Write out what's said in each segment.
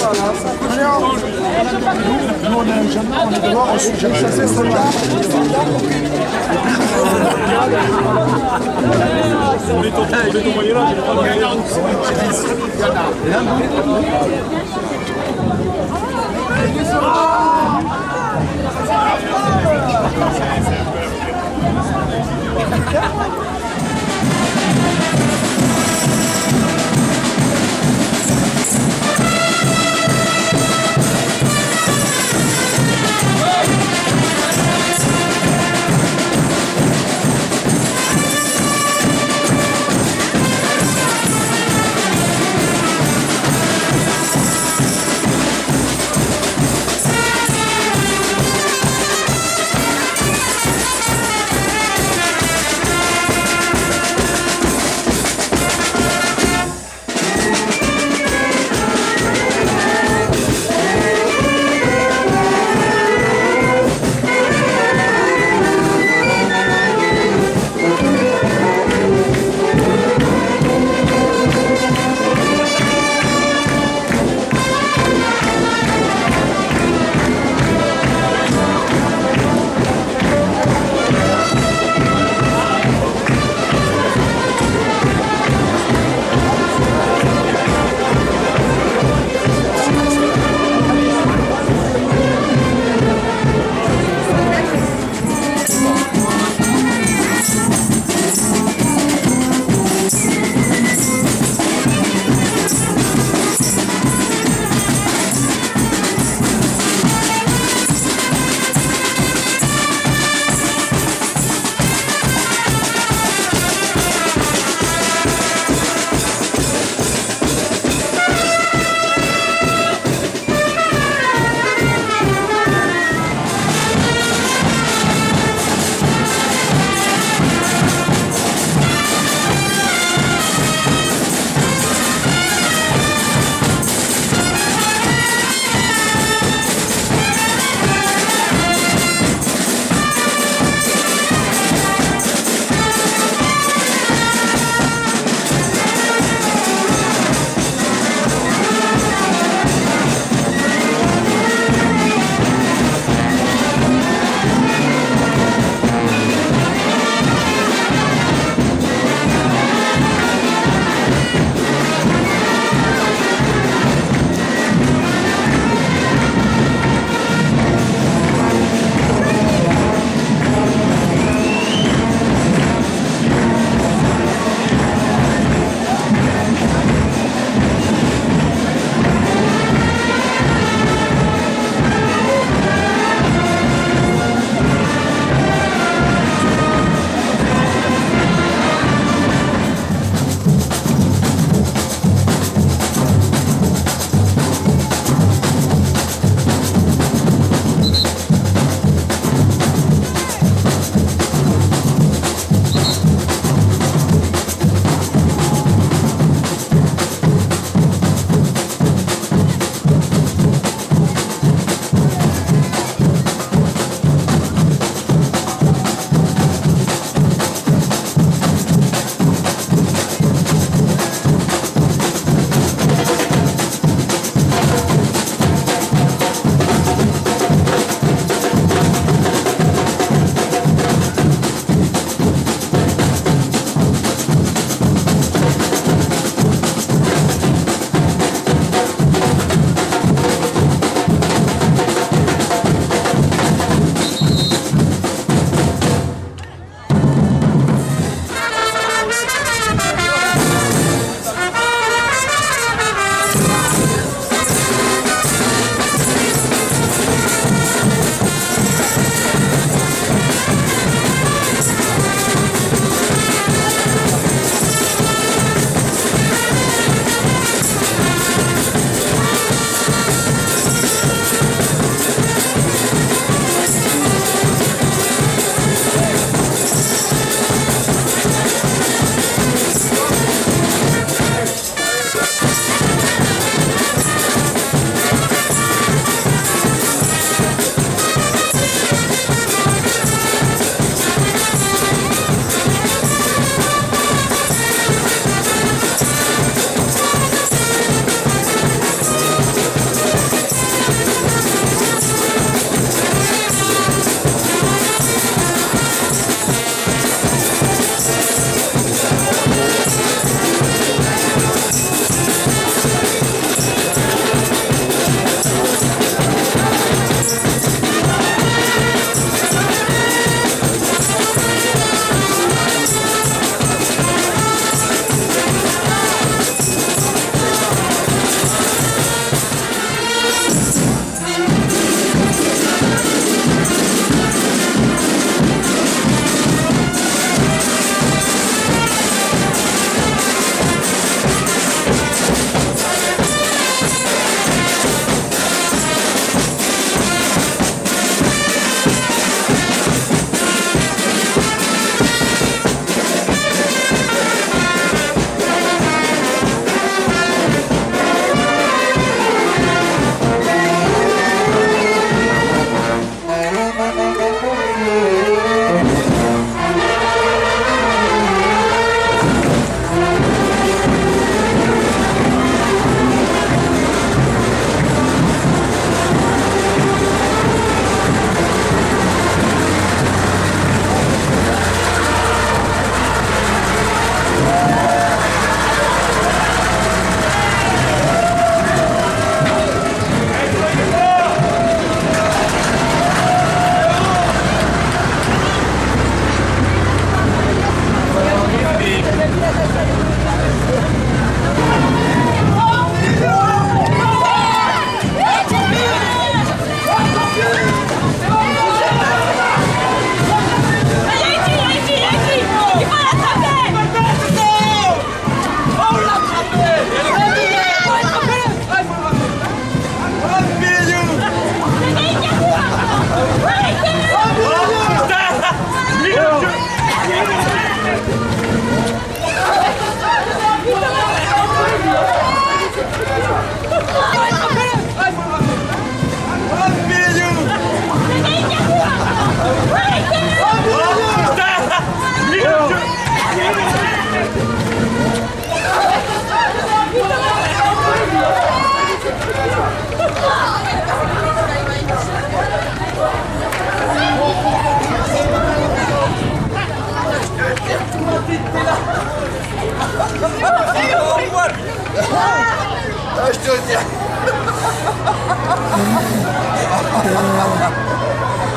Nous, on est jamais, on est dehors, on suit jamais chasser celle-là. On est au Moyen-Âge, il n'y a pas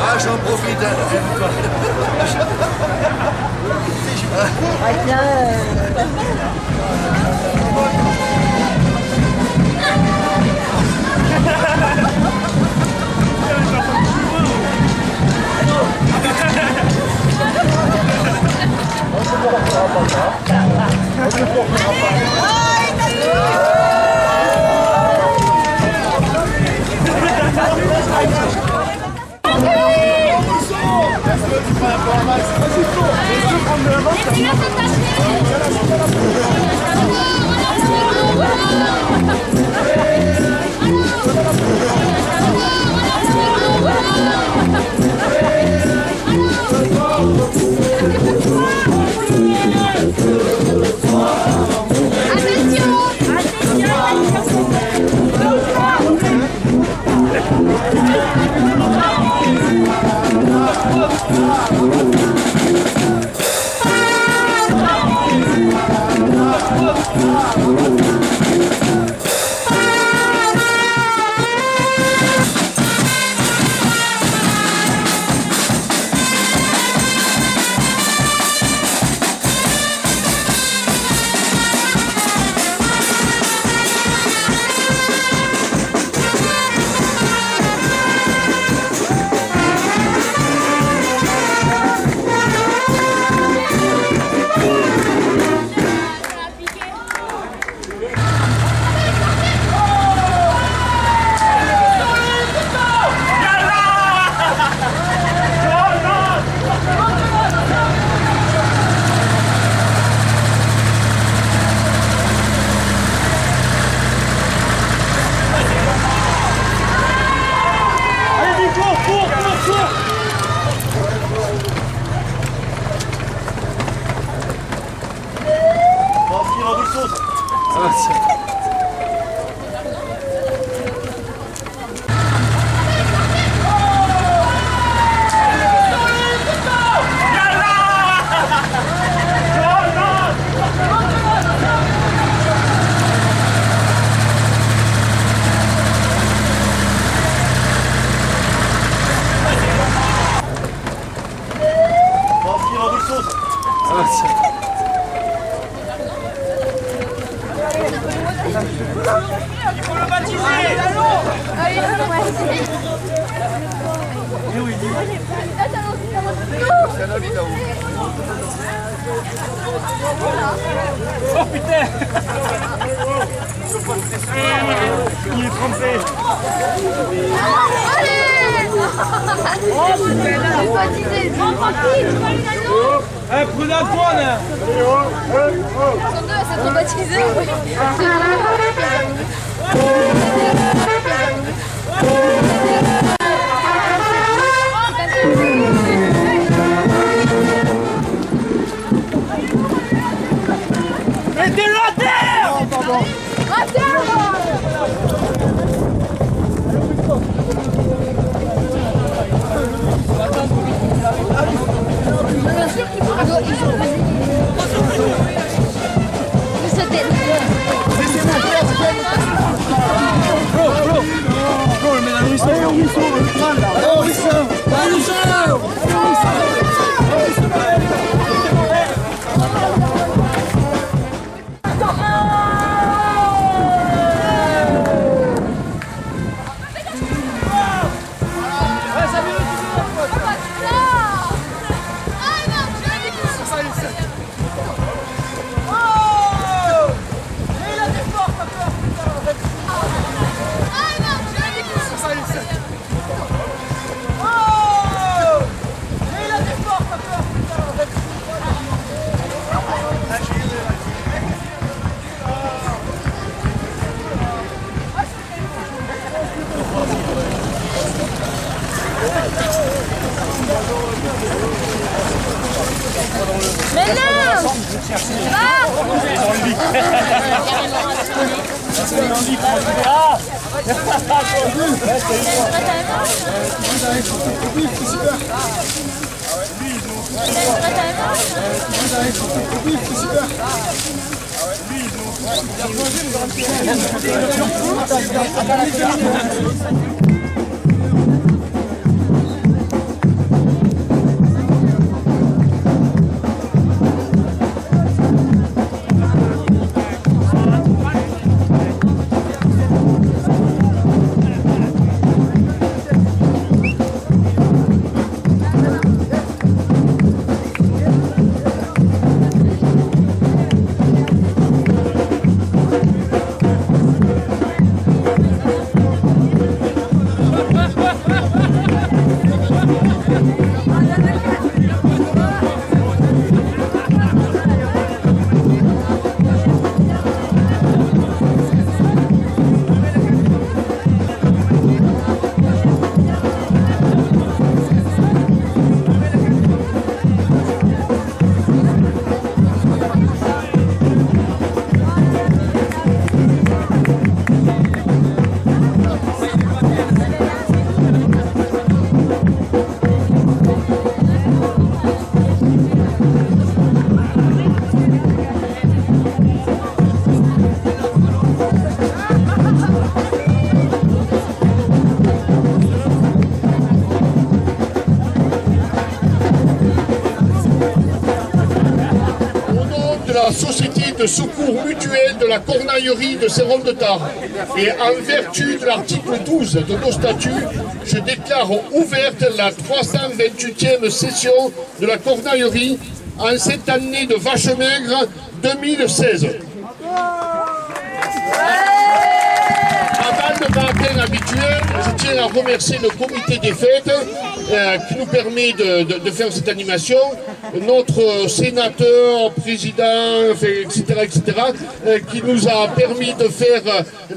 Ah, j'en profite. Il faut le baptiser. Oh putain. Il est trompé. Prenez Antoine. C'est trop baptisé. Mettez-le à terre. À terre. Mais non! Société de secours mutuel de la Cornaillerie de Serolles-de-Tarbes. Et en vertu de l'article 12 de nos statuts, je déclare ouverte la 328e session de la Cornaillerie en cette année de vache maigre 2016. Avant le matin habituel, je tiens à remercier le comité des fêtes qui nous permet de faire cette animation, notre sénateur, président, etc., qui nous a permis de faire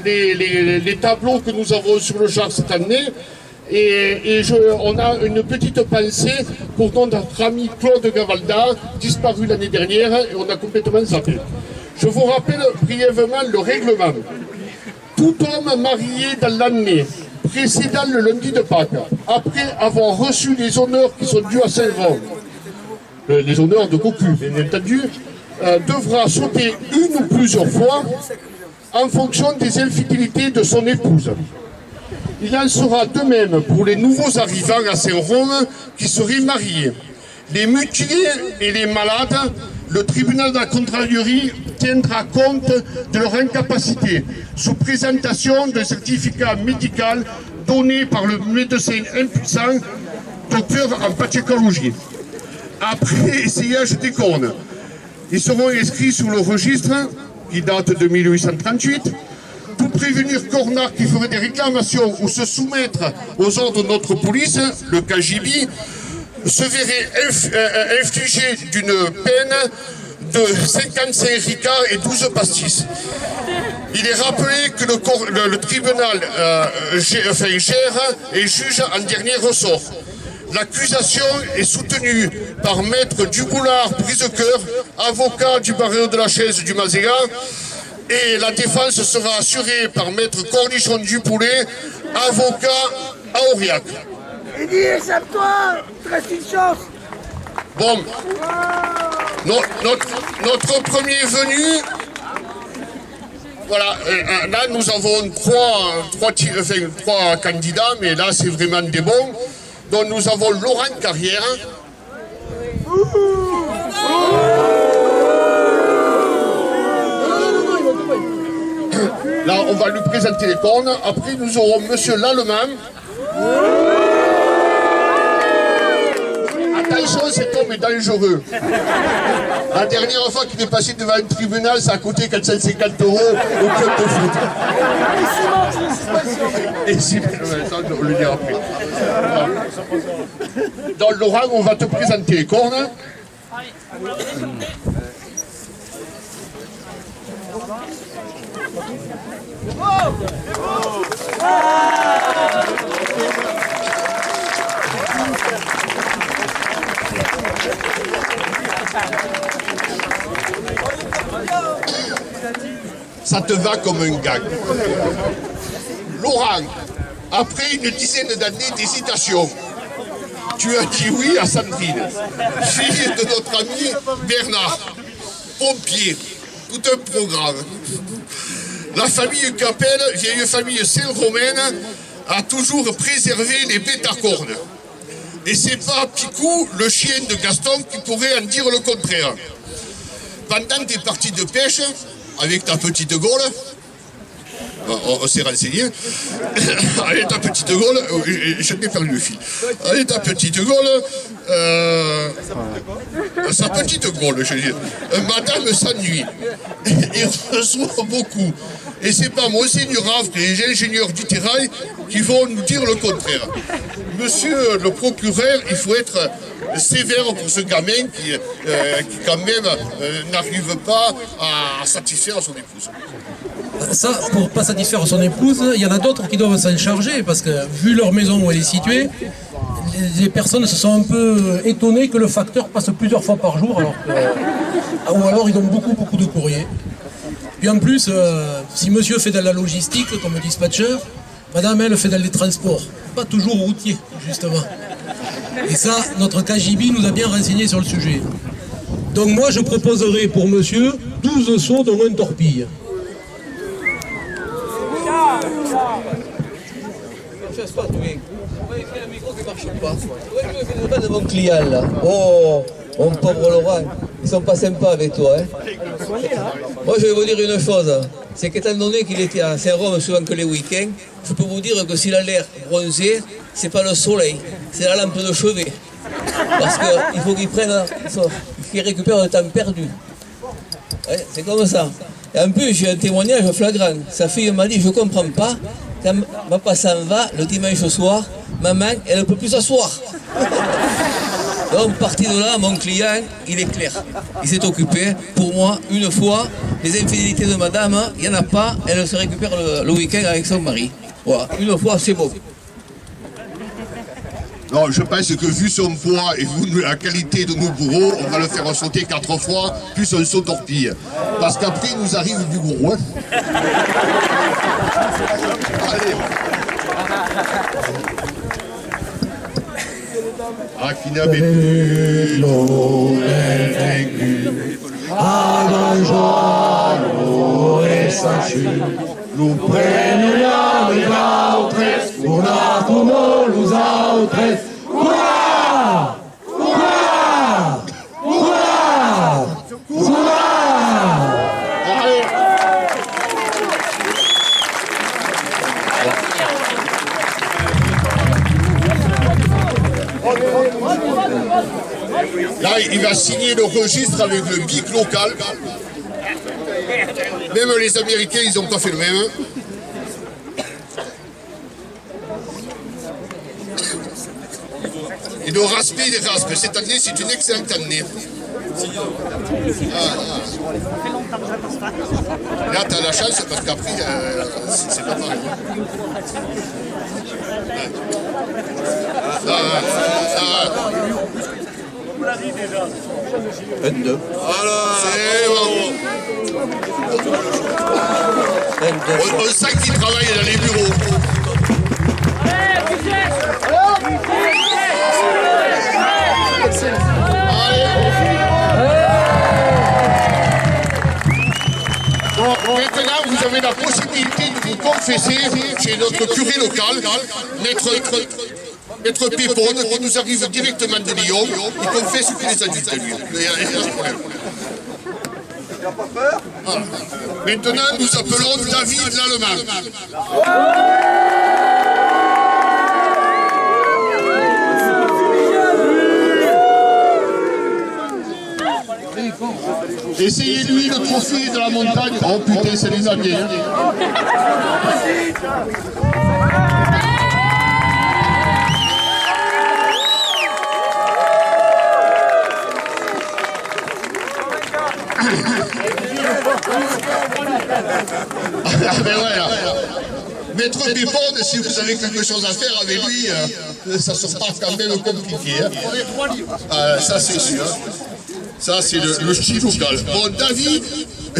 les tableaux que nous avons sur le char cette année. On a une petite pensée pour notre ami Claude Gavalda, disparu l'année dernière, et on a complètement zappé. Je vous rappelle brièvement le règlement. Tout homme marié dans l'année précédant le lundi de Pâques, après avoir reçu les honneurs qui sont dus à Saint-Rome, les honneurs de cocu, bien entendu, devra sauter une ou plusieurs fois en fonction des infidélités de son épouse. Il en sera de même pour les nouveaux arrivants à Saint-Rome qui seraient mariés. Les mutilés et les malades, le tribunal de la Contralierie tiendra compte de leur incapacité sous présentation d'un certificat médical donné par le médecin impuissant, docteur en pachycologie. Après essayage des cornes, ils seront inscrits sur le registre qui date de 1838. Tout prévenir cornard qui ferait des réclamations ou se soumettre aux ordres de notre police, le KGB, se verrait infligé d'une peine de 55 ricards et 12 pastis. Il est rappelé que le tribunal gère et juge en dernier ressort. L'accusation est soutenue par Maître Duboulard Brisecoeur, avocat du barreau de la Chaise du Mazéga, et la défense sera assurée par Maître Cornichon Dupoulet, avocat à Aurillac. Eddy, échappe-toi! Il te reste une chance! Bon, notre premier venu, voilà, là nous avons trois candidats, mais là c'est vraiment des bons. Donc nous avons Laurent Carrière. Là on va lui présenter les cornes. Après nous aurons Monsieur Lallemand. Attention, cet homme est dangereux. La dernière fois qu'il est passé devant un tribunal, ça a coûté 450 € au club de foot. Et si, ça, on le dira après. Dans Laurent, on va te présenter les cornes. Ça te va comme un gag. Laurent, après une dizaine d'années d'hésitation, tu as dit oui à Sandrine, fille de notre ami Bernard, pompier, tout un programme. La famille Capel, vieille famille saint-romaine, a toujours préservé les bêtes à cornes. Et c'est pas Picou, le chien de Gaston, qui pourrait en dire le contraire. Pendant tes parties de pêche, avec ta petite Gaule, on s'est renseigné, avec ta petite Gaule, j'ai bien perdu le fil, avec ta petite Gaule, sa petite Gaule, je veux dire, madame s'ennuie, et reçoit beaucoup. Et c'est pas Monseigneur Havre et les ingénieurs du terrail qui vont nous dire le contraire. Monsieur le procureur, il faut être sévère pour ce gamin qui quand même, n'arrive pas à satisfaire son épouse. Ça, pour pas satisfaire son épouse, il y en a d'autres qui doivent s'en charger, parce que vu leur maison où elle est située, les personnes se sont un peu étonnées que le facteur passe plusieurs fois par jour, ou alors ils ont beaucoup de courriers. Puis en plus, si monsieur fait de la logistique comme dispatcher, madame elle fait dans les transports, pas toujours routier justement. Et ça, notre KGB nous a bien renseigné sur le sujet. Donc moi je proposerai pour monsieur 12 seaux dont un torpille. De mon client là. Oh, mon pauvre Laurent, ils sont pas sympas avec toi. Hein. Moi je vais vous dire une chose, c'est qu'étant donné qu'il était à Saint-Rome souvent que les week-ends, je peux vous dire que s'il a l'air bronzé, c'est pas le soleil, c'est la lampe de chevet. Parce qu'il faut qu'il prenne, qu'il récupère le temps perdu. Ouais, c'est comme ça. Et en plus, j'ai un témoignage flagrant. Sa fille m'a dit, je comprends pas, quand papa s'en va le dimanche soir, maman, elle ne peut plus s'asseoir. Donc, parti de là, mon client, il est clair. Il s'est occupé. Pour moi, une fois, les infidélités de madame, il n'y en a pas, elle se récupère le week-end avec son mari. Voilà, une fois, c'est bon. Non, je pense que vu son poids et vu la qualité de nos bourreaux, on va le faire sauter 4 fois, plus un saut torpille. Parce qu'après, il nous arrive du gros. Hein. Allez. Ah, qui n'avait plus l'eau vaincu. Arrangeons l'eau et sa chute. Nous prenons la autresse, pour la tournon nous a autresse. Hurrah! Hurrah! Hurrah! Hurrah! Là, il va signer le registre avec le BIC local. Même les Américains, ils n'ont pas fait le même. Et le raspé des raspes, cette année, c'est une excellente année. Là, tu as la chance parce qu'après, c'est pas pareil. C'est bon. On sent qu'il travaille dans les bureaux. Maintenant, vous avez la possibilité de vous confesser chez notre curé local, Maître Pépone, qui nous arrive directement de Lyon. Il confesse tous les adultes, lui. Il n'y a pas de problème. Il n'a pas peur. Ah. Maintenant, nous appelons David l'Allemand. Essayez-lui le trophée de la montagne. Oh putain, c'est les amis. Hein. Ah ben voilà. Maître Pépone, si vous avez quelque chose à faire avec lui, ça sera quand même compliqué. Hein. Ça c'est sûr. Ça c'est le style local. Bon David,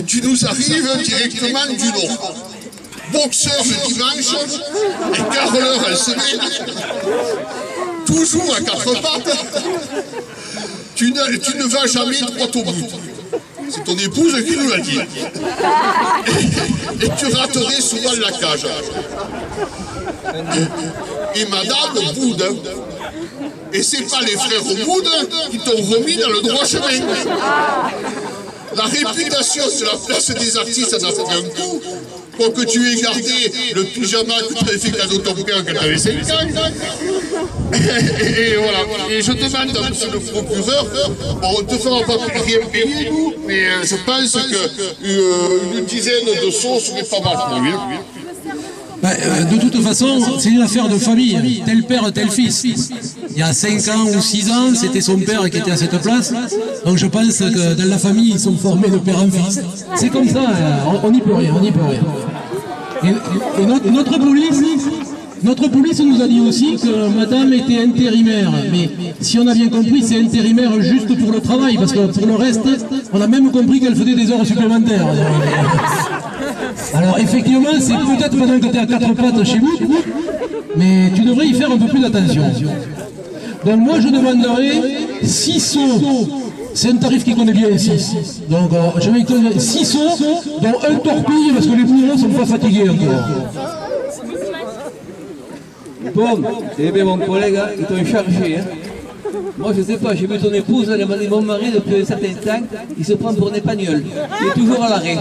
tu nous arrives directement du Nord. Boxeur le dimanche et caroleur en semaine. Toujours à 4 pattes. Tu ne vas jamais droit au but. c'est ton épouse qui nous l'a dit. Et tu raterais souvent la cage. Et madame boude. Et c'est pas les frères Wood qui t'ont remis dans le droit chemin. La réputation de la place des artistes en a fait un coup pour que tu aies gardé le pyjama que tu avais fait cadeau ton père quand tu avais 5 ans. Et voilà. Et je demande à monsieur le procureur, on ne te fera pas rien payer, nous, mais je pense qu'une dizaine de sauts serait pas mal pour lui. De toute façon, c'est une affaire de famille, tel père, tel fils. Il y a 5 ans ou 6 ans, c'était son père qui était à cette place. Donc je pense que dans la famille, ils sont formés de père en fils. C'est comme ça, on n'y peut rien, on n'y peut rien. Et notre police nous a dit aussi que madame était intérimaire. Mais si on a bien compris, c'est intérimaire juste pour le travail, parce que pour le reste, on a même compris qu'elle faisait des heures supplémentaires. Alors effectivement, c'est peut-être pendant que tu es à 4 pattes chez vous, mais tu devrais y faire un peu plus d'attention. Donc moi je demanderais 6 sauts, c'est un tarif qui connaît bien ici. Donc je vais donner 6 sauts, dont un torpille parce que les bourreaux ne sont pas fatigués encore. Bon, eh bien mon collègue, hein, ils t'ont chargé. Hein. Moi je sais pas, j'ai vu ton épouse, elle m'a dit mon mari depuis un certain temps, il se prend pour un épagnol. Il est toujours à l'arrêt.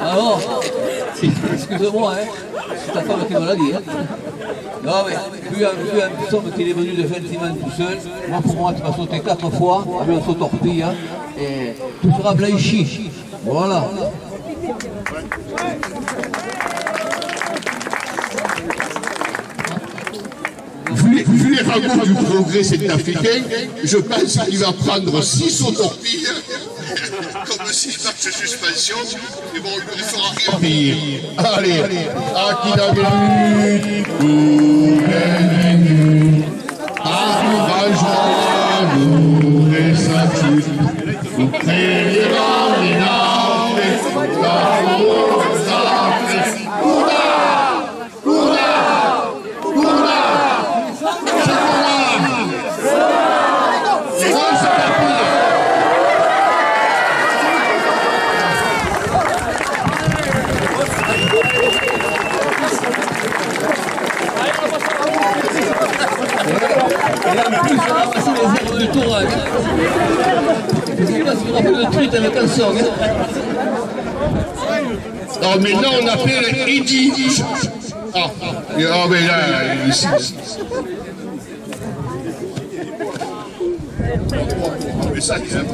Alors, excuse-moi, hein, c'est ta femme qui me l'a dit. Hein. Non mais, vu un somme qu'il est venu de gentiment tout seul, moi pour moi tu vas sauter 4 fois, avec un saut torpille, hein, et tu seras blanchi. Voilà. Vu les ragots du progrès cet Africain, je pense qu'il va prendre 6 sauts torpilles, comme 6 matchs de suspension, et bon, il ne fera rien payer. Allez, à qui la minute, encourage-nous et sature, nous créerons les naves, la de Touran. Je ne sais pas si vous rappelez le truc avec un son. Non, mais là on appelle Eddie. Ah, mais là, ici. Mais ça, c'est un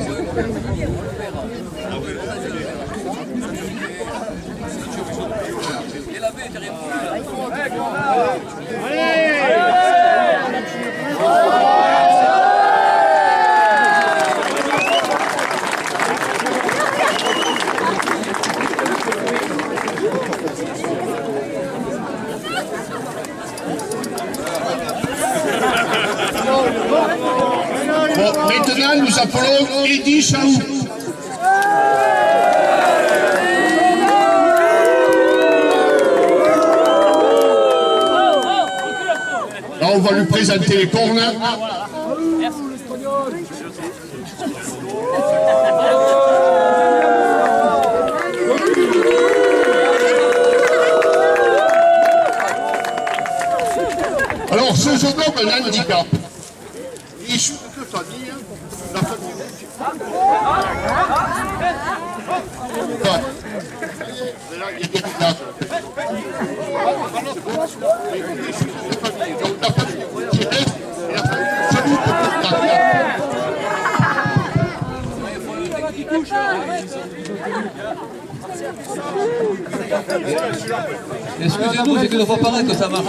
Bon, maintenant nous appelons Eddie Chaou. Là on va lui présenter les cornes. Alors ce jeune homme a un handicap. Issu de famille, la famille. Là, il y a des handicapes. Donc la famille qui reste, et la famille excusez-nous, c'est que ne faut pas paraître que ça marche.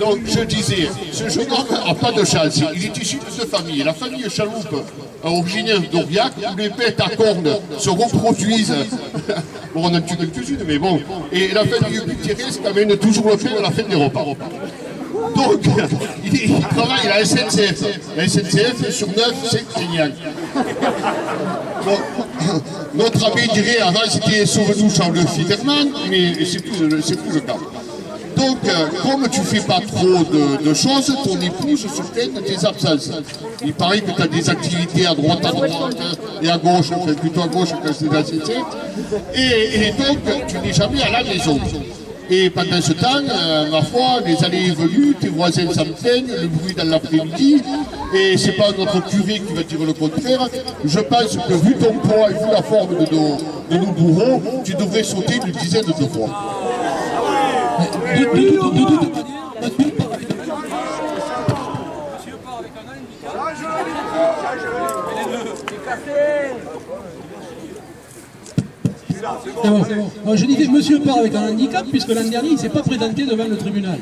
Donc je disais, ce jeune homme n'a pas de chance, il est issu de cette famille. La famille Chaloupe, originaire d'Aurillac, où les bêtes à cornes se reproduisent. Bon, on en tue quelques-unes, mais bon. Et la famille Gutiérrez amène toujours le fait à la fin des repas. Donc, il travaille à la SNCF. La SNCF, sur 9, c'est génial. Bon, notre abbé dirait, avant c'était Sauve-nous Charles Fiderman, mais c'est plus le cas. donc, comme tu fais pas trop de choses, ton épouse se plaint de tes absences. Il paraît que tu as des activités à droite et à gauche, enfin plutôt à gauche que c'est dans et donc, tu n'es jamais à la maison. Et pendant ce temps, ma foi, les allées et venues, tes voisins s'en plaignent, le bruit dans l'après-midi, et c'est pas notre curé qui va dire le contraire. Je pense que vu ton poids et vu la forme de nos bourreaux, tu devrais sauter une dizaine de fois. C'est bon, c'est bon. Bon, je disais, monsieur part avec un handicap, puisque l'an dernier, il ne s'est pas présenté devant le tribunal.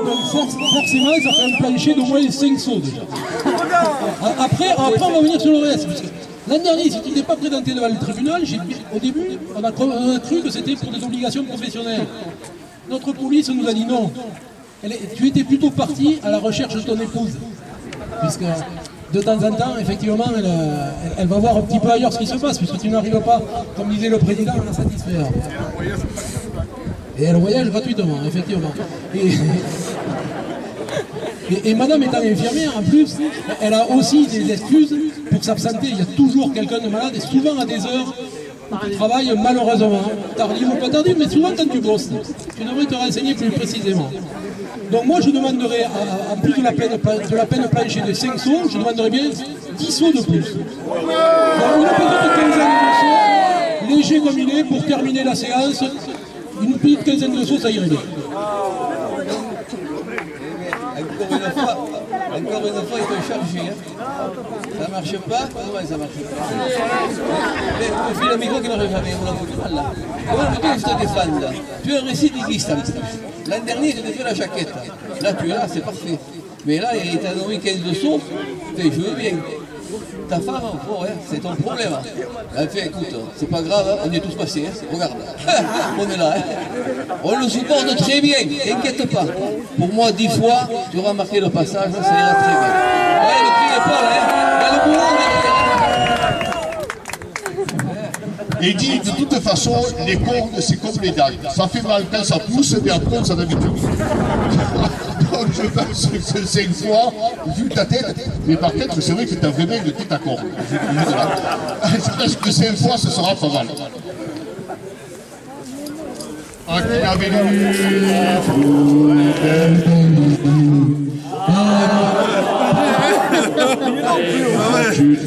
Donc forcément, ça fait un plancher d'au moins 5 sauts déjà. Après, on va venir sur le reste. L'an dernier, si tu n'étais pas présenté devant le tribunal, au début, on a cru que c'était pour des obligations professionnelles. Notre police nous a dit non. Tu étais plutôt parti à la recherche de ton épouse. Puisque de temps en temps, effectivement, elle va voir un petit peu ailleurs ce qui se passe, puisque tu n'arrives pas, comme disait le président, à la satisfaire. Et elle voyage gratuitement, effectivement. Et madame étant infirmière, en plus, elle a aussi des excuses pour s'absenter. Il y a toujours quelqu'un de malade, et souvent à des heures où tu travailles malheureusement, tardive ou pas tardive, mais souvent quand tu bosses. Tu devrais te renseigner plus précisément. Donc moi je demanderais, en plus de la peine planchée de 5 sauts, je demanderais bien 10 sauts de plus. Donc une petite quinzaine de sauts, léger comme il est, pour terminer la séance, une petite quinzaine de sauts, ça irait bien. Encore une fois, ils t'ont chargé. Ça marche pas? Comment ça marche pas? Mais au fil amico qui marche jamais, on l'a vu là. Comment veux-tu que je te défende là? Tu es un récidiviste en plus. L'an dernier, je t'ai fait la jaquette. Là, tu es là, c'est parfait. Mais là, il t'a donné 15 de saut. Je veux bien. Ta femme, oh, ouais, c'est ton problème. Enfin, écoute, c'est pas grave, hein, on est tous passés. Hein. Regarde, on est là. Hein. On le supporte très bien, t'inquiète pas. Pour moi, 10 fois, tu auras marqué le passage, ça ira très bien. Ouais, ne criez pas, hein. Il y a le boulot derrière. Et dit, de toute façon, les cordes, c'est comme les dagues. Ça fait mal quand ça pousse, mais après, on s'en habitue. Donc, je pense que 5 fois, vu ta tête, mais par contre, c'est vrai que tu as vraiment une tête à corde. Je pense que 5 fois, ce sera pas mal.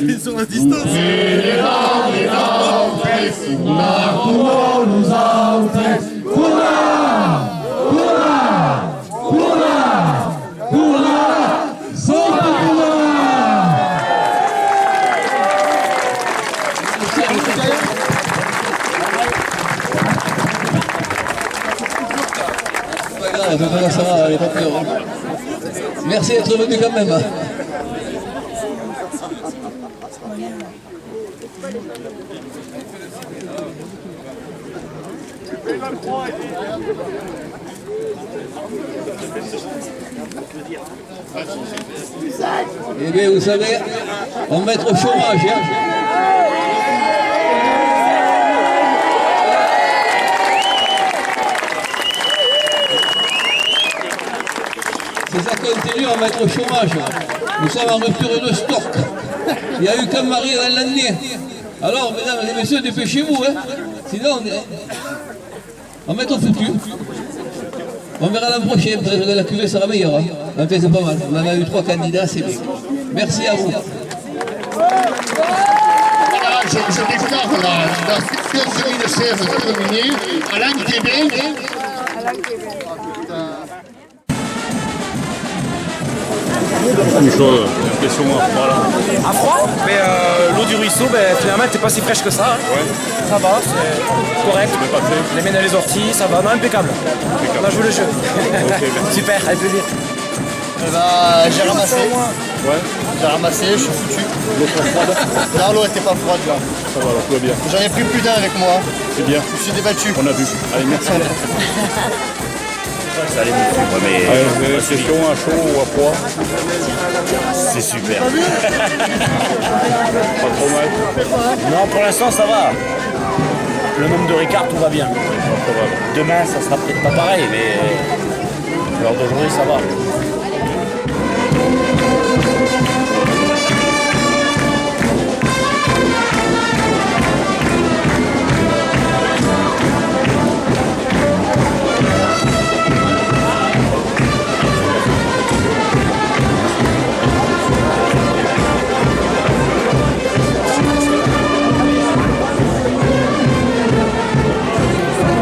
Ils sont à distance. Ça va, elle est pas peur. Merci d'être venu quand même. Eh bien, vous savez, on va mettre au chômage. Hein. Si ça continue, on va être au chômage. Nous sommes en rupture de stock. Il y a eu qu'un mari dans l'année. Alors, mesdames et messieurs, dépêchez-vous. Hein. Sinon, on va être au futur. On verra l'an prochain. Peut-être que la cuvée sera meilleure. Hein. En fait, c'est pas mal. On en a eu 3 candidats, c'est bien. Merci à vous. Voilà, je déclare la série de sèvres terminée. Alain Québec. Une chose, une question à froid là. À froid, mais l'eau du ruisseau, finalement, elle n'était pas si fraîche que ça. Hein. Ouais. Ça va, c'est correct. C'est bien passé. Les mains dans les orties, ça va, non, impeccable. On a joué le jeu. Okay, super, avec plaisir. J'ai ramassé. Ouais. J'ai ramassé, je suis foutu. L'eau trop froide. Non, l'eau était pas froide là. Ça va, alors tout va bien. J'en ai pris plus d'un avec moi. C'est bien. Je me suis débattu. On a vu. Allez, merci. pas que ça allait me suivre, mais Question à chaud ou à froid? c'est super. Pas trop mal. Non, pour l'instant, ça va. Le nombre de Ricard, tout va bien. Demain, ça sera peut-être pas pareil, mais l'heure d'aujourd'hui, ça va.